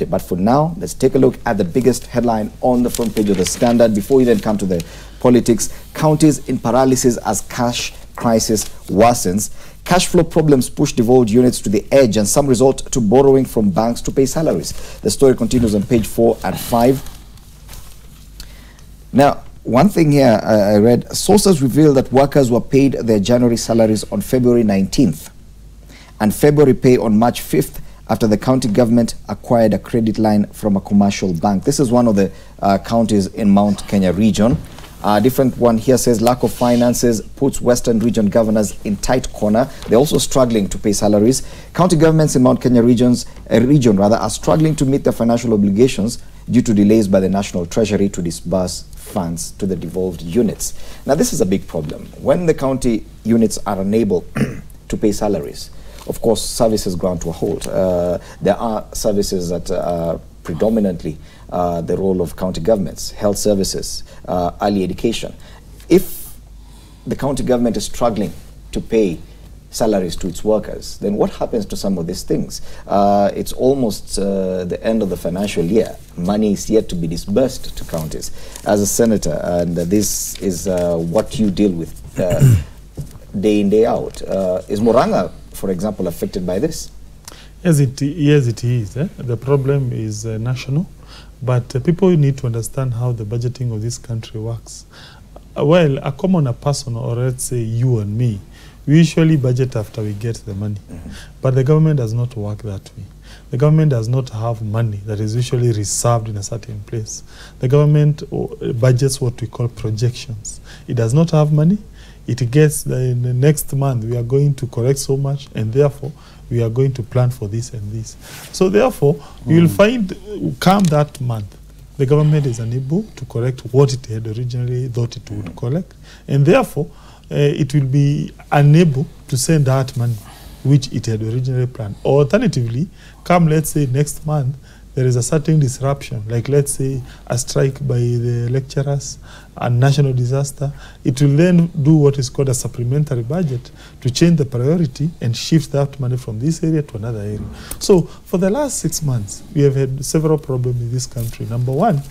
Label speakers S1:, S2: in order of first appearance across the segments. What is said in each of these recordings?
S1: But for now, let's take a look at the biggest headline on the front page of the Standard before we then come to the politics. Counties in paralysis as cash crisis worsens. Cash flow problems push devolved units to the edge, and some resort to borrowing from banks to pay salaries. The story continues on page 4 and 5. Now, one thing here I read, sources reveal that workers were paid their January salaries on February 19th and February pay on March 5th after the county government acquired a credit line from a commercial bank. This is one of the counties in Mount Kenya region. A different one here says lack of finances puts Western region governors in tight corner. They're also struggling to pay salaries. County governments in Mount Kenya region are struggling to meet their financial obligations due to delays by the National Treasury to disburse funds to the devolved units. Now, this is a big problem. When the county units are unable to pay salaries, of course, services ground to a halt. There are services that are predominantly the role of county governments, health services, early education. If the county government is struggling to pay salaries to its workers, then what happens to some of these things? It's almost the end of the financial year. Money is yet to be disbursed to counties. As a senator, and this is what you deal with day in, day out. Is Murang'a, for example, affected by this?
S2: Yes, it is. The problem is national, but people need to understand how the budgeting of this country works. Well, a common person, or let's say you and me, we usually budget after we get the money. But the government does not work that way. The government does not have money that is usually reserved in a certain place. The government budgets what we call projections. It does not have money. It gets in the next month we are going to collect so much, and therefore we are going to plan for this and this. So therefore, you will find come that month, the government is unable to collect what it had originally thought it would collect, and therefore it will be unable to send that money which it had originally planned. Or alternatively, come let's say next month, there is a certain disruption, like let's say a strike by the lecturers, a national disaster. It will then do what is called a supplementary budget to change the priority and shift that money from this area to another area. So for the last 6 months, we have had several problems in this country. Number one,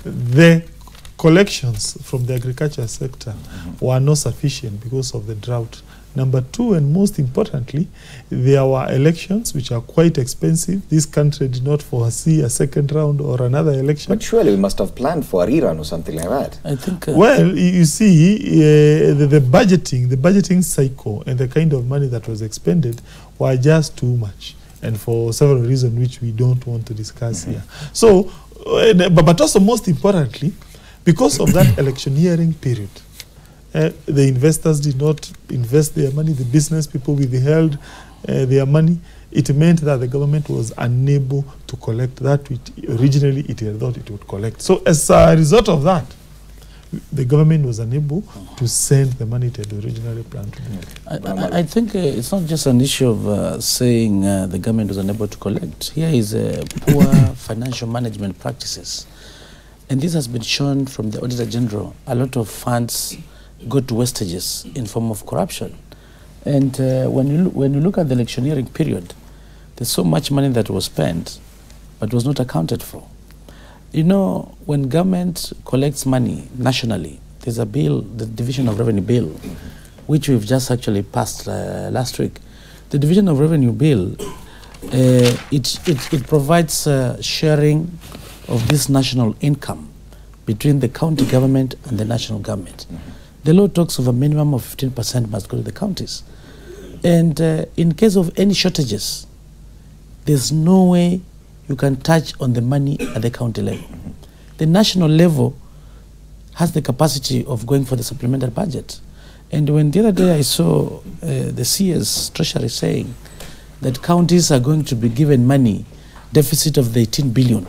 S2: the collections from the agriculture sector were not sufficient because of the drought. Number two, and most importantly, there were elections which are quite expensive. This country did not foresee a second round or another election.
S1: But surely we must have planned for a rerun or something like that.
S3: I think.
S2: Well, you see, the budgeting cycle and the kind of money that was expended were just too much, and for several reasons which we don't want to discuss here. So, but also most importantly, because of that electioneering period, the investors did not invest their money, the business people withheld their money. It meant that the government was unable to collect that which originally it had thought it would collect. So as a result of that, the government was unable to send the money it had originally planned to do.
S3: I think it's not just an issue of saying the government was unable to collect. Here is poor financial management practices. And this has been shown from the Auditor General. A lot of funds go to wastages in form of corruption. And when you look at the electioneering period, there's so much money that was spent but was not accounted for. You know, when government collects money nationally, there's a bill, the Division of Revenue Bill, which we've just actually passed last week. The Division of Revenue Bill, it provides sharing of this national income between the county government and the national government. The law talks of a minimum of 15% must go to the counties. And in case of any shortages, there's no way you can touch on the money at the county level. The national level has the capacity of going for the supplementary budget. And when the other day I saw the CS Treasury saying that counties are going to be given money, deficit of the 18 billion,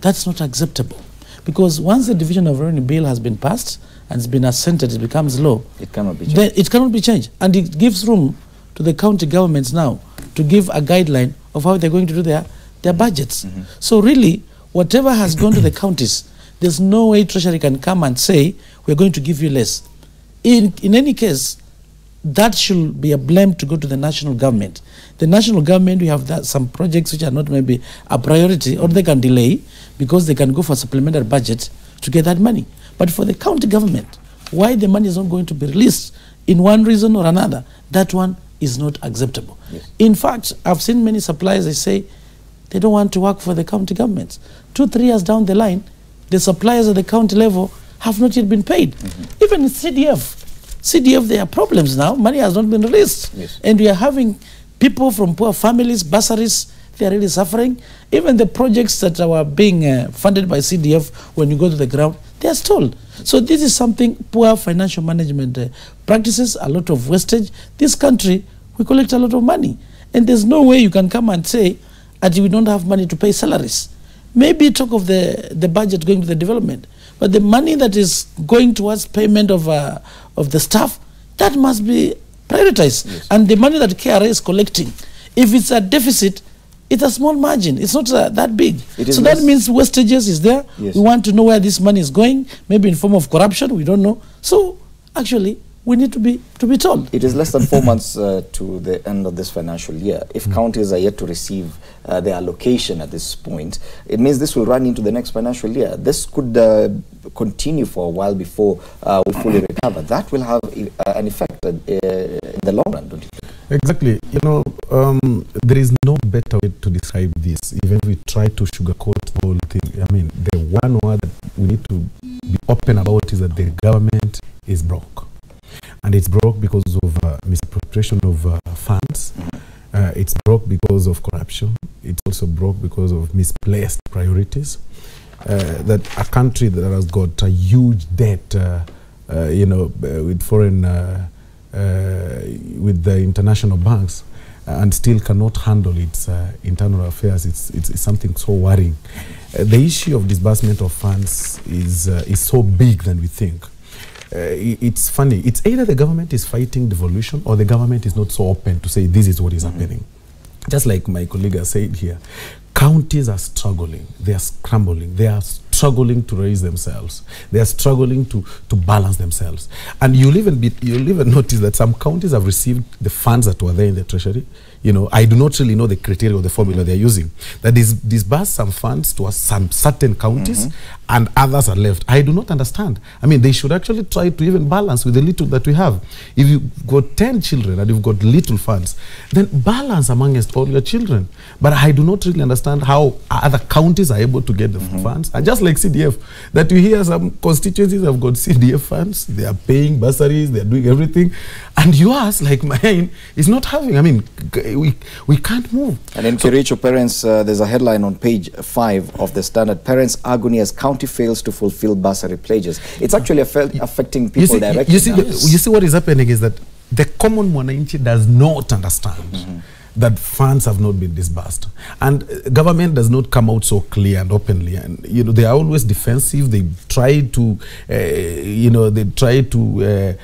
S3: that's not acceptable. Because once the Division of Revenue Bill has been passed and it's been assented, it becomes law.
S1: It cannot be changed.
S3: Then it cannot be changed. And it gives room to the county governments now to give a guideline of how they're going to do their budgets. So really, whatever has gone to the counties, there's no way Treasury can come and say, we're going to give you less. In any case, that should be a blame to go to the national government. The national government, we have some projects which are not maybe a priority, or they can delay because they can go for supplementary budget to get that money. But for the county government, why the money is not going to be released in one reason or another, that one is not acceptable. Yes. In fact, I've seen many suppliers, they say they don't want to work for the county governments. 2-3 years down the line, the suppliers at the county level have not yet been paid. Even in CDF, there are problems now. Money has not been released. Yes. And we are having people from poor families, bursaries, they are really suffering. Even the projects that are being funded by CDF, when you go to the ground, they are stalled. So this is something, poor financial management practices, a lot of wastage. This country, we collect a lot of money. And there's no way you can come and say that we don't have money to pay salaries. Maybe talk of the budget going to the development. But the money that is going towards payment of the staff, that must be prioritized. Yes. And the money that KRA is collecting, if it's a deficit, it's a small margin. It's not that big. So that means wastages is there. Yes. We want to know where this money is going, maybe in form of corruption, we don't know. So actually, we need to be told. It is less than 4 months to the end of this financial year. If counties are yet to receive their allocation at this point, it means this will run into the next financial year. This could continue for a while before we fully recover. That will have an effect in the long run, don't you think?
S4: Exactly. You know, there is no better way to describe this. Even if we try to sugarcoat the whole thing, I mean, the one word that we need to be open about is that the government is broke. And it's broke because of misappropriation of funds. It's broke because of corruption. It's also broke because of misplaced priorities. That a country that has got a huge debt, you know, with foreign, with the international banks, and still cannot handle its internal affairs. It's something so worrying. The issue of disbursement of funds is so big than we think. It's funny. It's either the government is fighting devolution or the government is not so open to say this is what is happening. Just like my colleague has said here, counties are struggling. They are scrambling. They are struggling to raise themselves. They are struggling to balance themselves. And you'll even notice that some counties have received the funds that were there in the treasury. You know, I do not really know the criteria or the formula they're using. That is disburse some funds to some certain counties and others are left. I do not understand. I mean, they should actually try to even balance with the little that we have. If you've got 10 children and you've got little funds, then balance amongst all your children. But I do not really understand how other counties are able to get the funds. And just like CDF, that you hear some constituencies have got CDF funds, they are paying bursaries, they are doing everything. And yours, like mine, is not having. I mean, we can't move. And in Kericho, parents, there's a headline on page 5 of the Standard. Parents' agony as county fails to fulfill bursary pledges. It's actually affecting people directly. You see what is happening is that the common Mwananchi does not understand that funds have not been disbursed, and government does not come out so clear and openly, and you know, they are always defensive. They try to you know, they try to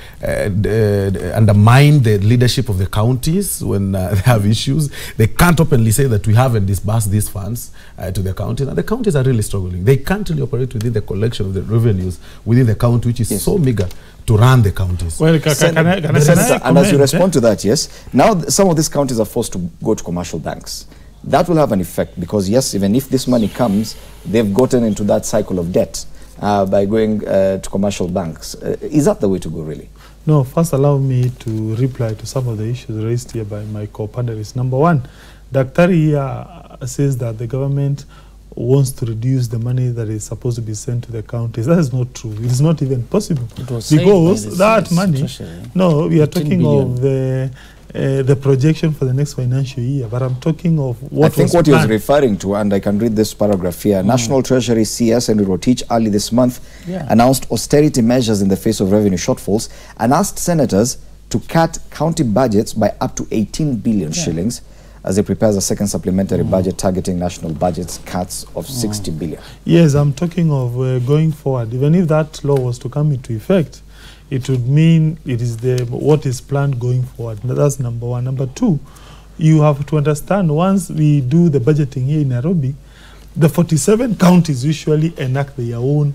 S4: undermine the leadership of the counties when they have issues. They can't openly say that we haven't disbursed these funds to the counties, and the counties are really struggling. They can't really operate within the collection of the revenues within the county, which is so meager to run the counties. Well,
S1: and as you respond to that, yes, now some of these counties are forced to go to commercial banks. That will have an effect because, yes, even if this money comes, they've gotten into that cycle of debt by going to commercial banks. Is that the way to go, really?
S2: No, first allow me to reply to some of the issues raised here by my co-panelists. Number one, Daktari here says that the government wants to reduce the money that is supposed to be sent to the counties. That is not true. It is not even possible. Because that money, no, we are talking of the projection for the next financial year, but I'm talking of what I think what he was referring to, and I can read this paragraph here. National Treasury CS and Rotich early this month announced austerity measures in the face of revenue shortfalls and asked senators to cut county budgets by up to 18 billion shillings as it prepares a second supplementary budget targeting national budgets cuts of 60 billion. Yes, I'm talking of going forward. Even if that law was to come into effect, it would mean it is what is planned going forward. That's number one. Number two, you have to understand, once we do the budgeting here in Nairobi, the 47 counties usually enact their own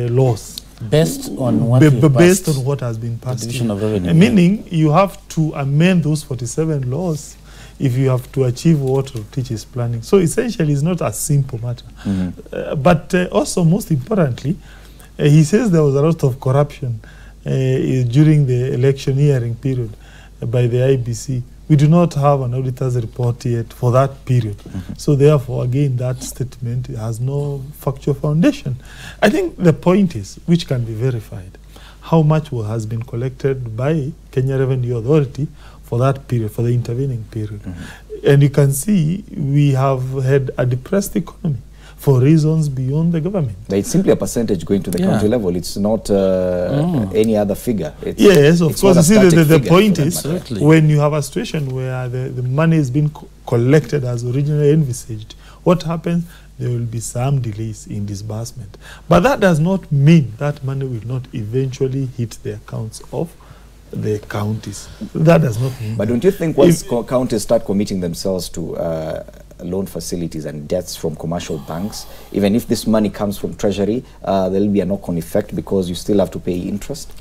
S2: laws.
S3: Based on what
S2: based on what has been passed.
S3: Division of revenue.
S2: Meaning you have to amend those 47 laws if you have to achieve what Rotich is planning. So essentially it's not a simple matter. But also most importantly, he says there was a lot of corruption during the electioneering period by the IBC. We do not have an auditor's report yet for that period. So therefore, again, that statement has no factual foundation. I think the point is, which can be verified, how much has been collected by Kenya Revenue Authority for that period, for the intervening period. And you can see we have had a depressed economy for reasons beyond the government.
S1: It's simply a percentage going to the county level. It's not any other figure.
S2: Yes, of course. You see, the point is,
S3: Absolutely.
S2: when you have a situation where the money is being collected as originally envisaged, what happens? There will be some delays in disbursement. But that does not mean that money will not eventually hit the accounts of the counties. That does not mean.
S1: But don't you think once counties start committing themselves to loan facilities and debts from commercial banks, even if this money comes from Treasury, there will be a knock-on effect because you still have to pay interest?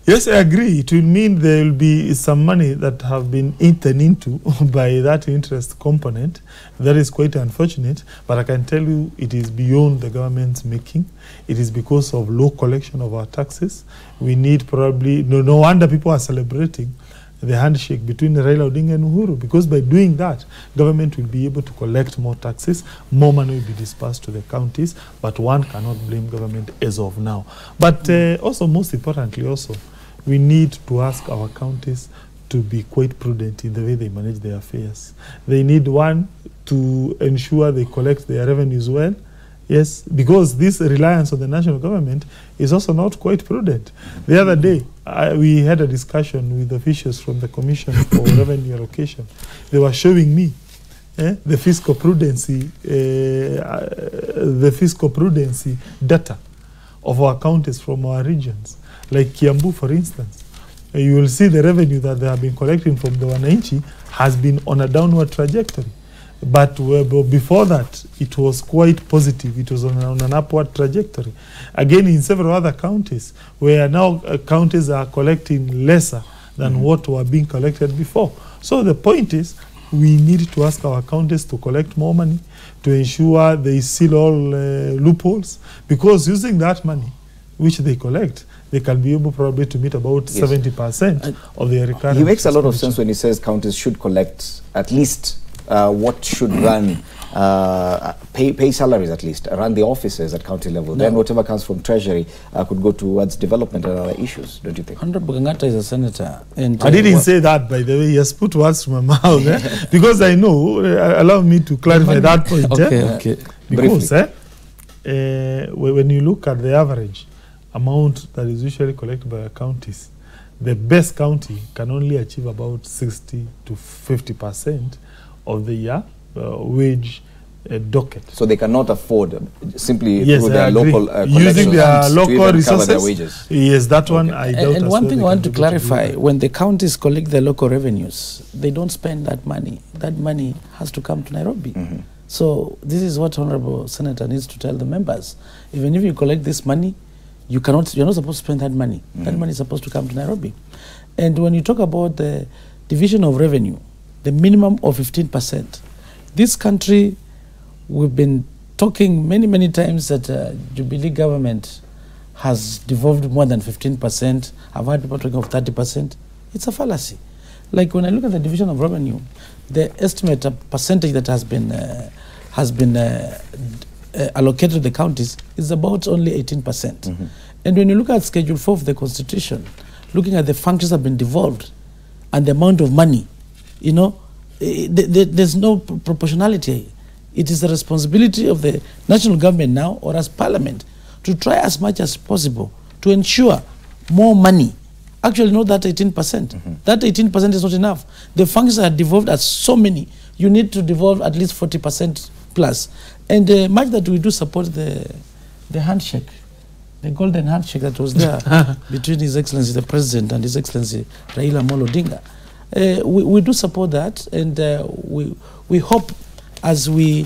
S2: Yes, I agree. It will mean there will be some money that have been eaten into by that interest component. That is quite unfortunate, but I can tell you it is beyond the government's making. It is because of low collection of our taxes. We need probably, no wonder people are celebrating the handshake between Raila Odinga and Uhuru, because by doing that, government will be able to collect more taxes, more money will be dispersed to the counties, but one cannot blame government as of now. But also, most importantly also, we need to ask our counties to be quite prudent in the way they manage their affairs. They need, one, to ensure they collect their revenues well. Yes, because this reliance on the national government is also not quite prudent. The other day, we had a discussion with officials from the Commission for Revenue Allocation. They were showing me the fiscal prudency data of our counties from our regions. Like Kiambu, for instance, you will see the revenue that they have been collecting from the Wananchi has been on a downward trajectory. But before that, it was quite positive. It was on an upward trajectory. Again, in several other counties, where now counties are collecting lesser than what were being collected before. So the point is, we need to ask our counties to collect more money, to ensure they seal all loopholes, because using that money, which they collect, they can be able probably to meet about 70% of their recurrent.
S1: He makes a lot of sense when he says counties should collect at least what should run, pay salaries at least, run the offices at county level. Then whatever comes from Treasury could go towards development and other issues, don't you think?
S3: Honorable Ngata is a senator. And
S2: I didn't say that, by the way. He has put words to my mouth. Because I know, allow me to clarify that point.
S3: Okay.
S2: Because when you look at the average amount that is usually collected by our counties, the best county can only achieve about 60 to 50% of the year wage docket.
S1: So they cannot afford simply
S2: yes,
S1: through their local
S2: using their local resources.
S1: Their wages.
S2: Yes, that one I doubt.
S3: And one thing I want to clarify, when the counties collect their local revenues, they don't spend that money. That money has to come to Nairobi. So this is what Honorable Senator needs to tell the members. Even if you collect this money, you're not supposed to spend that money. That money is supposed to come to Nairobi. And when you talk about the division of revenue, the minimum of 15%, this country, we've been talking many times that Jubilee government has devolved more than 15%. I've heard people talking of 30%. It's a fallacy. Like when I look at the division of revenue, the estimate percentage that has been allocated to the counties is about only 18%. And when you look at Schedule 4 of the Constitution, looking at the functions that have been devolved and the amount of money, you know, there's no proportionality. It is the responsibility of the national government now, or as Parliament, to try as much as possible to ensure more money. Actually, not that 18%. That 18% is not enough. The functions are devolved as so many. You need to devolve at least 40% plus. And much that we do support the handshake, the golden handshake that was there between His Excellency the President and His Excellency Raila Amolo Odinga. We do support that, and we hope as we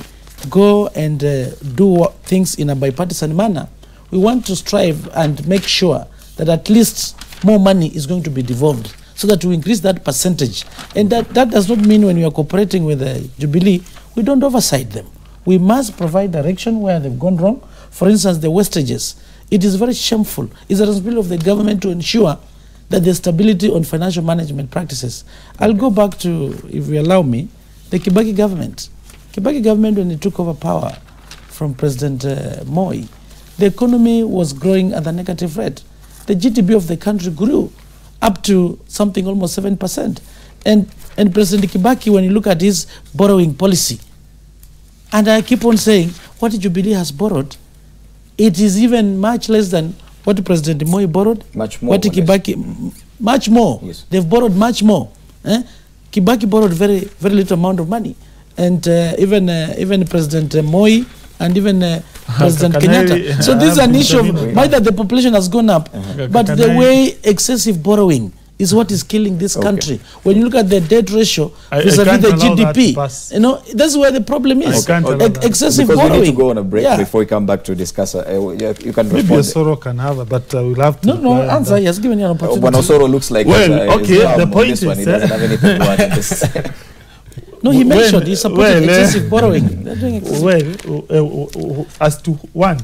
S3: go and do things in a bipartisan manner, we want to strive and make sure that at least more money is going to be devolved so that we increase that percentage. And that does not mean when we are cooperating with the Jubilee, we don't oversight them. We must provide direction where they've gone wrong. For instance, the wastages. It is very shameful. It's a responsibility of the government to ensure that there's stability on financial management practices. I'll go back to, if you allow me, the Kibaki government. Kibaki government, when it took over power from President Moi, the economy was growing at a negative rate. The GDP of the country grew up to something almost 7%. And President Kibaki, when you look at his borrowing policy, and I keep on saying, what Jubilee has borrowed, it is even much less than what President Moi borrowed.
S1: Much more.
S3: What Kibaki, much more.
S1: Yes.
S3: They've borrowed much more. Kibaki borrowed very, very little amount of money. And even President Moi and even President Kenyatta. So this is an issue of neither the population has gone up, but the way excessive borrowing is what is killing this country. When you look at the debt ratio vis-a-vis the GDP, you know, that's where the problem is. Excessive
S1: because
S3: borrowing.
S1: We need to go on a break before we come back to discuss. You can
S2: Maybe
S1: respond.
S2: Osoro can have it, but we'll have to.
S3: No, answer. He has given you an opportunity.
S1: When Osoro looks like
S2: well, okay, the point is,
S1: he doesn't have anything to add to this.
S3: No, he mentioned he supported excessive borrowing. They're doing excessive.
S2: Well, as to one,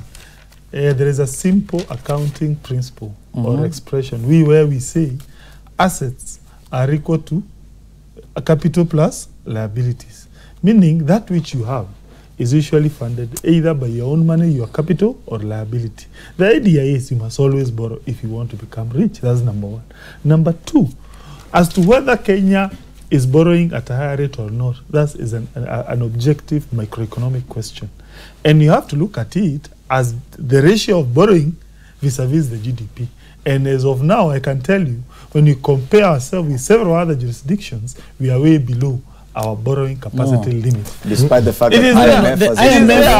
S2: there is a simple accounting principle or expression where we say assets are equal to a capital plus liabilities, meaning that which you have is usually funded either by your own money, your capital, or liability. The idea is you must always borrow if you want to become rich. That's number one. Number two, as to whether Kenya is borrowing at a higher rate or not, that is an objective microeconomic question. And you have to look at it as the ratio of borrowing vis-a-vis the GDP. And as of now, I can tell you, when you compare ourselves with several other jurisdictions, we are way below our borrowing capacity limit.
S1: Despite the fact that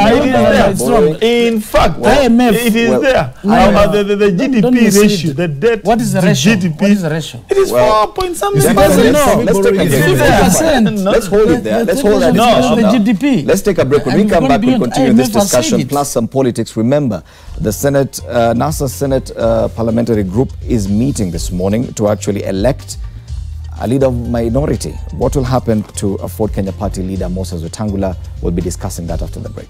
S2: IMF in fact,
S3: IMF,
S2: it is there. The GDP ratio, the debt.
S3: What is the ratio?
S2: GDP,
S3: what is the ratio?
S2: It is 4 point something.
S1: Let's hold it there. Let's hold that discussion. Let's take a break. When we come back, we'll continue this discussion plus some politics. Remember, the Senate, NASA Senate Parliamentary Group is meeting this morning to actually elect a leader of minority. What will happen to a Ford Kenya Party leader, Moses Wetangula? We'll be discussing that after the break.